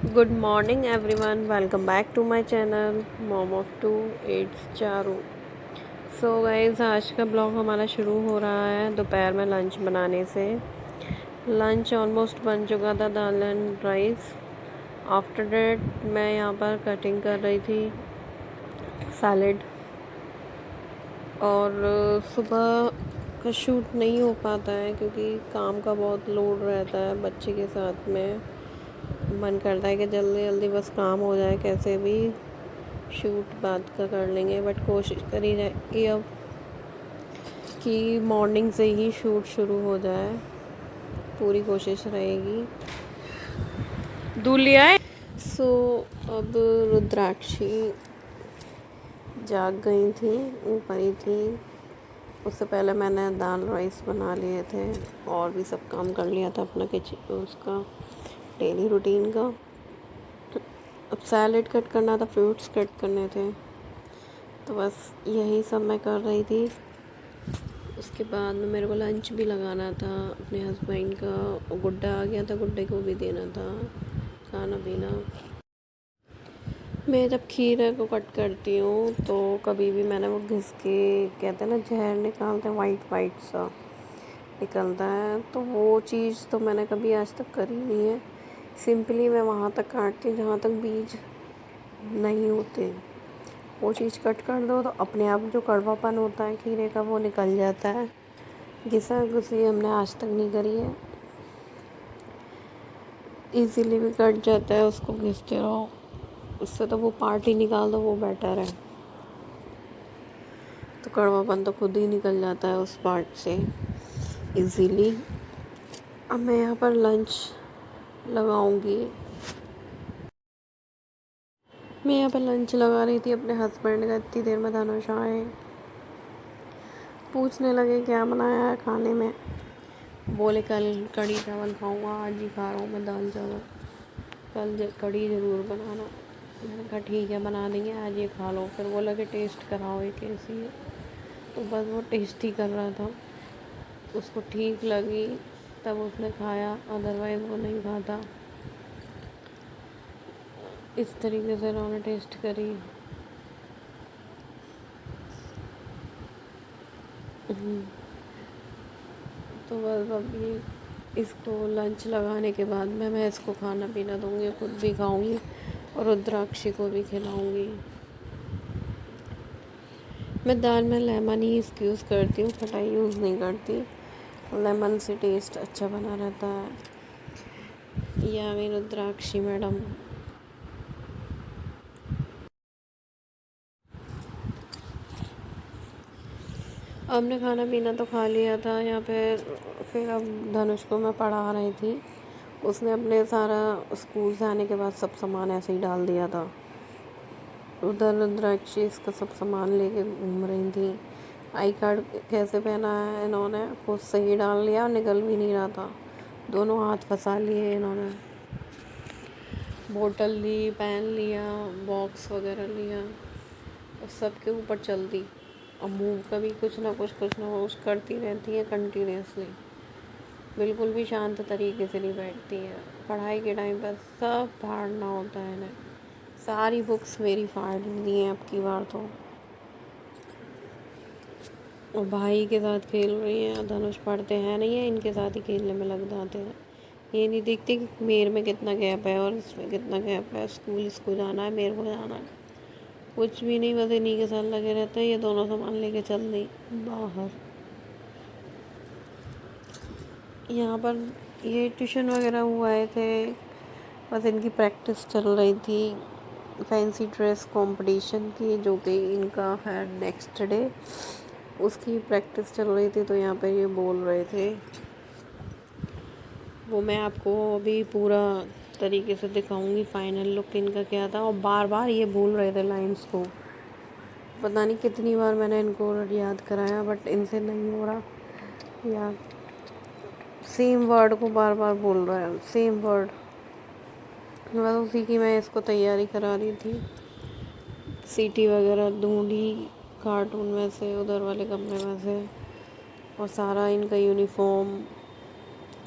Good morning everyone, welcome back to my channel mom of two it's Charu. So guys, आज का blog हमारा शुरू हो रहा है दोपहर में लंच बनाने से। लंच ऑलमोस्ट बन चुका था, दाल एंड राइस। आफ्टर डेट मैं यहाँ पर कटिंग कर रही थी सैलेड। और सुबह का शूट नहीं हो पाता है क्योंकि काम का बहुत लोड रहता है बच्चे के साथ में। मन करता है कि जल्दी जल्दी बस काम हो जाए, कैसे भी शूट बाद का कर लेंगे, बट कोशिश करी रहेगी अब कि मॉर्निंग से ही शूट शुरू हो जाए। पूरी कोशिश रहेगी। दूध लिया है। सो अब रुद्राक्षी जाग गई थी, ऊपर ही थी। उससे पहले मैंने दाल राइस बना लिए थे और भी सब काम कर लिया था अपना किचन उसका डेली रूटीन का। अब सैलेड कट करना था, फ्रूट्स कट करने थे, तो बस यही सब मैं कर रही थी। उसके बाद में मेरे को लंच भी लगाना था अपने हस्बैंड का, और गुड्डा आ गया था, गुड्डे को भी देना था खाना पीना। मैं जब खीरे को कट करती हूँ तो कभी भी मैंने वो घिस के, कहते हैं ना जहर निकालते हैं, वाइट वाइट सा निकलता है, तो वो चीज़ तो मैंने कभी आज तक करी नहीं है। सिंपली मैं वहाँ तक काटती हूँ जहाँ तक बीज नहीं होते। वो चीज़ कट कर दो तो अपने आप जो कड़वापन होता है खीरे का वो निकल जाता है। घिसा घुसी हमने आज तक नहीं करी है। इजीली भी कट जाता है, उसको घिसते रहो। उससे तो वो पार्ट ही निकाल दो, वो बेटर है। तो कड़वापन तो खुद ही निकल जाता है उस पार्ट से इजीली। अब मैं यहाँ पर लंच लगाऊंगी। मैं यहाँ पर लंच लगा रही थी अपने हस्बैंड का, इतनी देर में धनुष आए। पूछने लगे क्या बनाया है खाने में। बोले कल कढ़ी चावल खाऊंगा, आज ही खा रहा हूँ मैं दाल चावल। कल कढ़ी ज़रूर बनाना। मैंने कहा ठीक है, बना देंगे, आज ये खा लो। फिर बोला कि टेस्ट कराओ ये कैसी है। तो बस वो टेस्ट ही कर रहा था, उसको ठीक लगी तब उसने खाया, अदरवाइज़ वो नहीं खाता। इस तरीके से उन्होंने टेस्ट करी। तो बस अब ये इसको लंच लगाने के बाद मैं इसको खाना पीना दूँगी, खुद भी खाऊँगी और रुद्राक्षी को भी खिलाऊँगी। मैं दाल में लेमन ही इसकी यूज़ करती हूँ, खटाई यूज़ नहीं करती। लेमन से टेस्ट अच्छा बना रहता है। या मेरी रुद्राक्षी मैडम। हमने खाना पीना तो खा लिया था यहाँ पे। फिर अब धनुष को मैं पढ़ा रही थी। उसने अपने सारा स्कूल से आने के बाद सब सामान ऐसे ही डाल दिया था। उधर रुद्राक्षी इसका सब सामान लेके घूम रही थी। आई कार्ड कैसे पहना है इन्होंने, खुद से ही डाल लिया, निकल भी नहीं रहा था। दोनों हाथ फंसा लिए इन्होंने। बोतल ली, पेन लिया, बॉक्स वगैरह लिया और सबके ऊपर चल दी। और मुँह का भी कुछ ना कुछ करती रहती है कंटिन्यूसली। बिल्कुल भी शांत तरीके से नहीं बैठती है। पढ़ाई के टाइम पर सब फाड़ना होता है इन्हें। सारी बुक्स मेरी फाड़ दी हैं अब की बार तो। और भाई के साथ खेल रही हैं। धनुष पढ़ते हैं नहीं है, इनके साथ ही खेलने में लग जाते हैं। ये नहीं देखते कि मेरे में कितना गैप है और इसमें कितना गैप है। स्कूल इसको जाना है, मेरे को जाना है। कुछ भी नहीं, बस इन्हीं के साथ लगे रहते हैं। ये दोनों सामान लेके चल दी बाहर। यहाँ पर ये ट्यूशन वगैरह हुआ आए थे, बस इनकी प्रैक्टिस चल रही थी फैंसी ड्रेस कंपटीशन की, जो कि इनका है नेक्स्ट डे। उसकी प्रैक्टिस चल रही थी, तो यहाँ पे ये बोल रहे थे। वो मैं आपको अभी पूरा तरीके से दिखाऊंगी फाइनल लुक इनका क्या था। और बार बार ये बोल रहे थे लाइंस को। पता नहीं कितनी बार मैंने इनको याद कराया, बट इनसे नहीं हो रहा याद। सेम वर्ड को बार बार बोल रहा है, सेम वर्ड। बस उसी की मैं इसको तैयारी करा रही थी। सीटी वगैरह ढूंढी कार्टून में से, उधर वाले कमरे में से, और सारा इनका यूनिफॉर्म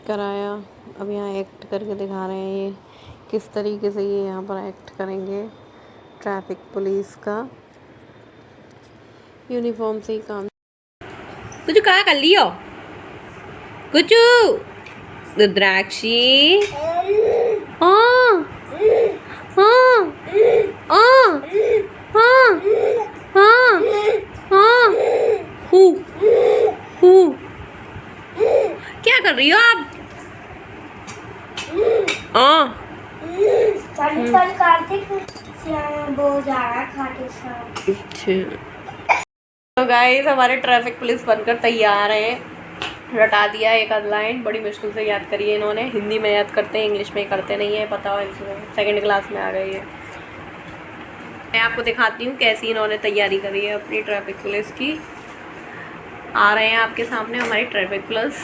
कराया। अब यहाँ एक्ट करके दिखा रहे हैं ये किस तरीके से ये यहाँ पर एक्ट करेंगे। ट्रैफिक पुलिस का यूनिफॉर्म से ही काम। कुछ कहा कर लियो कुछ रुद्राक्षी। हाँ हाँ हाँ हाँ हाँ हाँ। हु क्या कर रही हो आप? हाँ कार्तिक तो गाइस हमारे ट्रैफिक पुलिस बनकर तैयार हैं। रटा दिया एक आध लाइन, बड़ी मुश्किल से याद करी है इन्होंने। हिंदी में याद करते हैं, इंग्लिश में करते नहीं है, पता हो इसमें सेकंड क्लास में आ गई है। मैं आपको दिखाती हूँ कैसी इन्होंने तैयारी करी है अपनी ट्रैफिक पुलिस की। आ रहे हैं आपके सामने हमारे ट्रैफिक पुलिस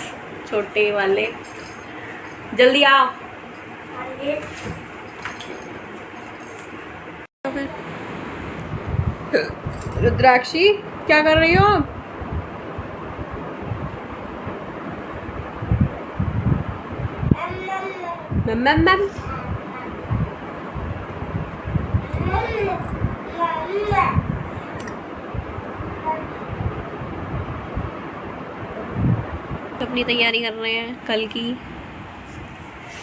छोटे वाले, जल्दी आओ। रुद्राक्षी क्या कर रही हो? मैम अपनी तैयारी कर रहे हैं कल की।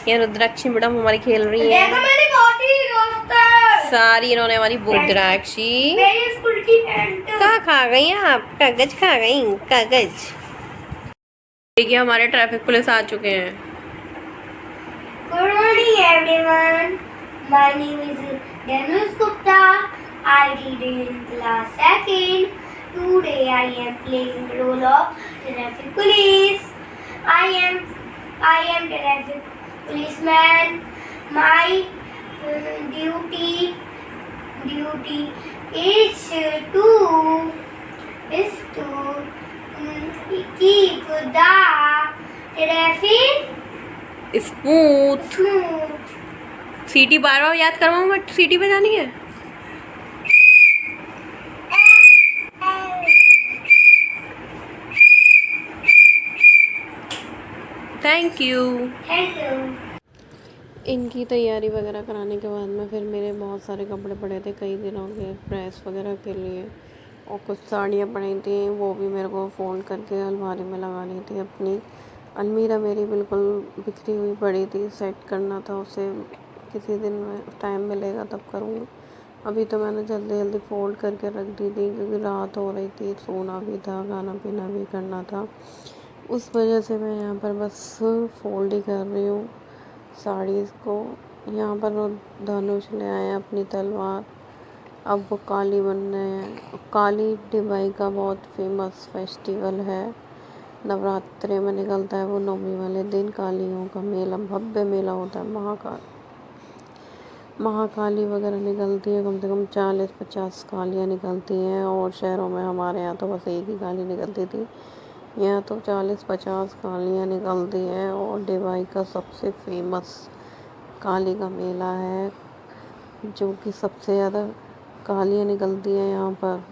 ये रुद्राक्षी मैडम हमारी खेल रही है सारी। इन्होंने हमारी रुद्राक्षी कहाँ खा गई आप? कागज खा गई, कागज। देखिए हमारे ट्रैफिक पुलिस आ चुके हैं। Good morning everyone. My name is Dhanush Gupta. I read in class second. Today I am playing the role of traffic police. I am traffic policeman. My duty is to keep the traffic smooth. सीटी बार बार याद करवाऊँ, but सीटी पे जानी है। Thank you. इनकी तैयारी वगैरह कराने के बाद में फिर मेरे बहुत सारे कपड़े पड़े थे कई दिनों के प्रेस वगैरह के लिए, और कुछ साड़ियाँ पड़ी थी वो भी मेरे को फ़ोल्ड करके अलमारी में लगानी थी। अपनी अलमीरा मेरी बिल्कुल बिखरी हुई पड़ी थी, सेट करना था उसे। किसी दिन में टाइम मिलेगा तब करूँगी। अभी तो मैंने जल्दी जल्दी फ़ोल्ड करके रख दी थी क्योंकि रात हो रही थी, सोना भी था, खाना पीना भी करना था। उस वजह से मैं यहाँ पर बस फ़ोल्ड ही कर रही हूँ साड़ीज़ को। यहाँ पर धनुष ले आए अपनी तलवार, अब वो काली बनने हैं। काली डिबाई का बहुत फेमस फेस्टिवल है, नवरात्रे में निकलता है वो। नवमी वाले दिन कालियों का मेला, भव्य मेला होता है। महाकाली वगैरह निकलती है, कम से कम 40-50 कालियाँ निकलती हैं। और शहरों में हमारे यहाँ तो बस एक ही काली निकलती थी, यहाँ तो 40-50 कालियाँ निकलती हैं। और डिबाई का सबसे फेमस काली का मेला है, जो कि सबसे ज़्यादा कालियाँ निकलती हैं यहाँ पर।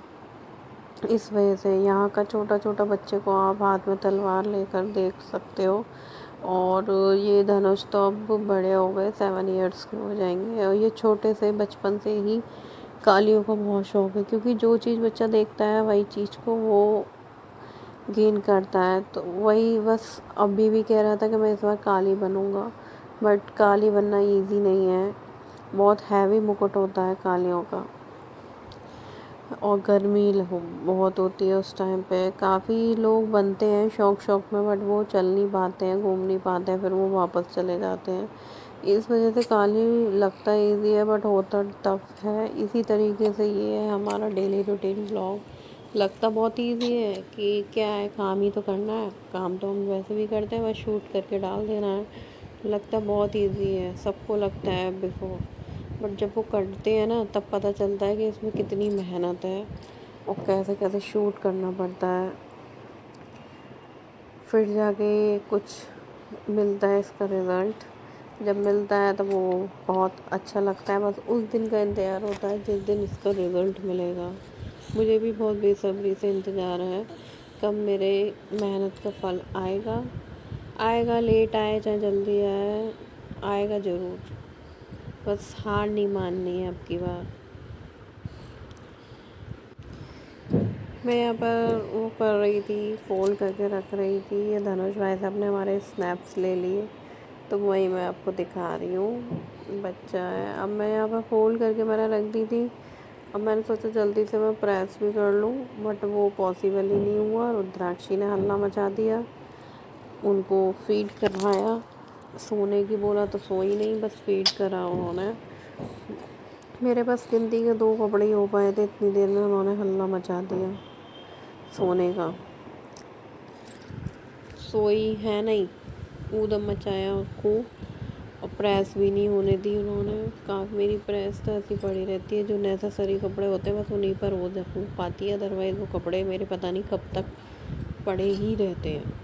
इस वजह से यहाँ का छोटा छोटा बच्चे को आप हाथ में तलवार लेकर देख सकते हो। और ये धनुष तो अब बड़े हो गए, 7 इयर्स के हो जाएंगे, और ये छोटे से बचपन से ही कालियों का बहुत शौक़ है, क्योंकि जो चीज़ बच्चा देखता है वही चीज़ को वो गेन करता है। तो वही बस अभी भी कह रहा था कि मैं इस बार काली बनूँगा, बट काली बनना ईजी नहीं है, बहुत हैवी मुकुट होता है कालियों का। और गर्मी बहुत होती है उस टाइम पे। काफ़ी लोग बनते हैं शौक़ में, बट वो चल नहीं पाते हैं, घूम नहीं पाते हैं, फिर वो वापस चले जाते हैं। इस वजह से काली लगता ईजी है बट होता टफ है। इसी तरीके से ये है हमारा डेली रूटीन ब्लॉग। लगता बहुत ईजी है कि क्या है, काम ही तो करना है, काम तो हम वैसे भी करते हैं, बस शूट करके डाल देना है। लगता बहुत ईजी है, सबको लगता है बिफोर, बट जब वो करते हैं ना तब पता चलता है कि इसमें कितनी मेहनत है और कैसे कैसे शूट करना पड़ता है। फिर जाके कुछ मिलता है इसका रिज़ल्ट। जब मिलता है तो वो बहुत अच्छा लगता है। बस उस दिन का इंतज़ार होता है जिस दिन इसका रिज़ल्ट मिलेगा। मुझे भी बहुत बेसब्री से इंतज़ार है कब मेरे मेहनत का फल आएगा। लेट आए चाहे जल्दी आए, आएगा ज़रूर। बस हार नहीं माननी है अब की बार। मैं यहाँ पर वो कर रही थी, फोल्ड करके रख रही थी। ये धनुष भाई साहब ने हमारे स्नैप्स ले लिए, तो वही मैं आपको दिखा रही हूँ। बच्चा है। अब मैं यहाँ पर फोल्ड करके मैंने रख दी थी। अब मैंने सोचा जल्दी से मैं प्रेस भी कर लूँ, बट वो पॉसिबल ही नहीं हुआ। रुद्राक्षी ने हल्ला मचा दिया, उनको फीड करवाया। सोने की बोला तो सोई नहीं, बस फीड करा उन्होंने। मेरे पास गिनती के 2 कपड़े ही हो पाए थे, इतनी देर में उन्होंने हल्ला मचा दिया सोने का। सोई है नहीं, ऊधम मचाया उसको, और प्रेस भी नहीं होने दी उन्होंने। काफ़ी मेरी प्रेस तो ऐसी पड़ी रहती है, जो नेसेसरी कपड़े होते हैं बस उन्हीं पर हो पाती है, अदरवाइज़ वो कपड़े मेरे पता नहीं कब तक पड़े ही रहते हैं।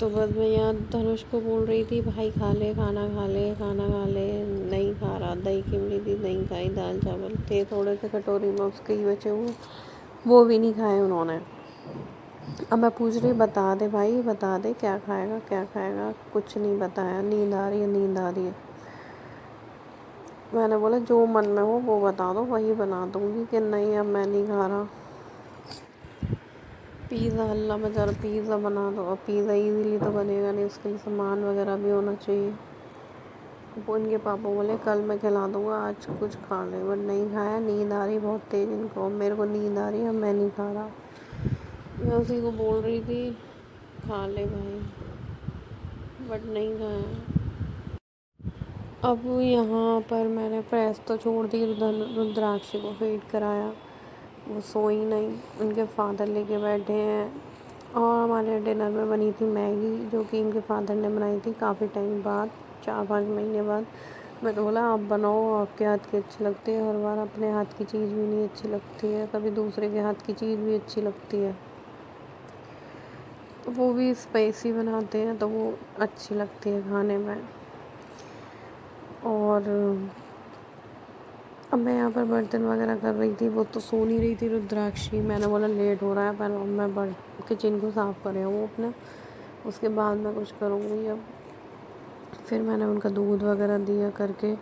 तो बस मैं यहाँ धनुष को बोल रही थी, भाई खा ले, खाना खा ले, खाना खा ले। नहीं खा रहा। दही खिमड़ी थी, नहीं खाई। दाल चावल थे थोड़े से कटोरी में, उसके ही बचे हुए, वो भी नहीं खाए उन्होंने। अब मैं पूछ रही, बता दे भाई, बता दे क्या खाएगा, क्या खाएगा। कुछ नहीं बताया। नींद आ रही है, नींद आ रही है। मैंने बोला जो मन में हो वो बता दो, वही बना दूँगी। कि नहीं अब मैं नहीं खा रहा। पिज़्ज़ा हल्ला मचा रहा, पिज़्ज़ा बना दो। अब पिज़्ज़ा इजीली तो बनेगा नहीं, उसके लिए सामान वगैरह भी होना चाहिए। वो इनके पापा बोले कल मैं खिला दूँगा, आज कुछ खा ले। बट नहीं खाया। नींद आ रही बहुत तेज़ इनको। मेरे को नींद आ रही है, अब मैं नहीं खा रहा। मैं उसी को बोल रही थी खा ले भाई, बट नहीं खाया। अब यहाँ पर मैंने प्रेस तो छोड़ दी, रुद्राक्षी को फीड कराया। वो सोई नहीं, उनके फादर लेके बैठे हैं। और हमारे डिनर में बनी थी मैगी, जो कि इनके फादर ने बनाई थी काफ़ी टाइम बाद, 4-5 महीने बाद। मैंने बोला आप बनाओ, आपके हाथ की अच्छी लगती है। हर बार अपने हाथ की चीज़ भी नहीं अच्छी लगती है, कभी दूसरे के हाथ की चीज़ भी अच्छी लगती है। वो भी स्पाइसी बनाते हैं तो वो अच्छी लगती है खाने में। और अब मैं यहाँ पर बर्तन वगैरह कर रही थी। वो तो सो नहीं रही थी रुद्राक्षी। मैंने बोला लेट हो रहा है, पहले मैं किचन को साफ़ कर रही हूँ अपना, उसके बाद मैं कुछ करूँगी। अब फिर मैंने उनका दूध वगैरह दिया करके,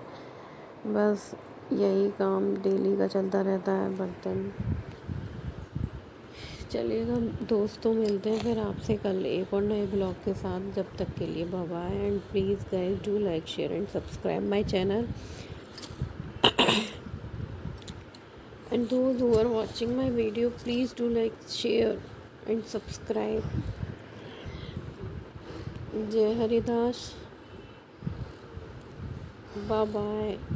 बस यही काम डेली का चलता रहता है। बर्तन। चलिएगा दोस्तों, मिलते हैं फिर आपसे कल एक और नए ब्लॉग के साथ। जब तक के लिए bye bye, and please guys do like, share and subscribe my channel. And those who are watching my video, please do like, share and subscribe. Jai Haridas. Bye bye.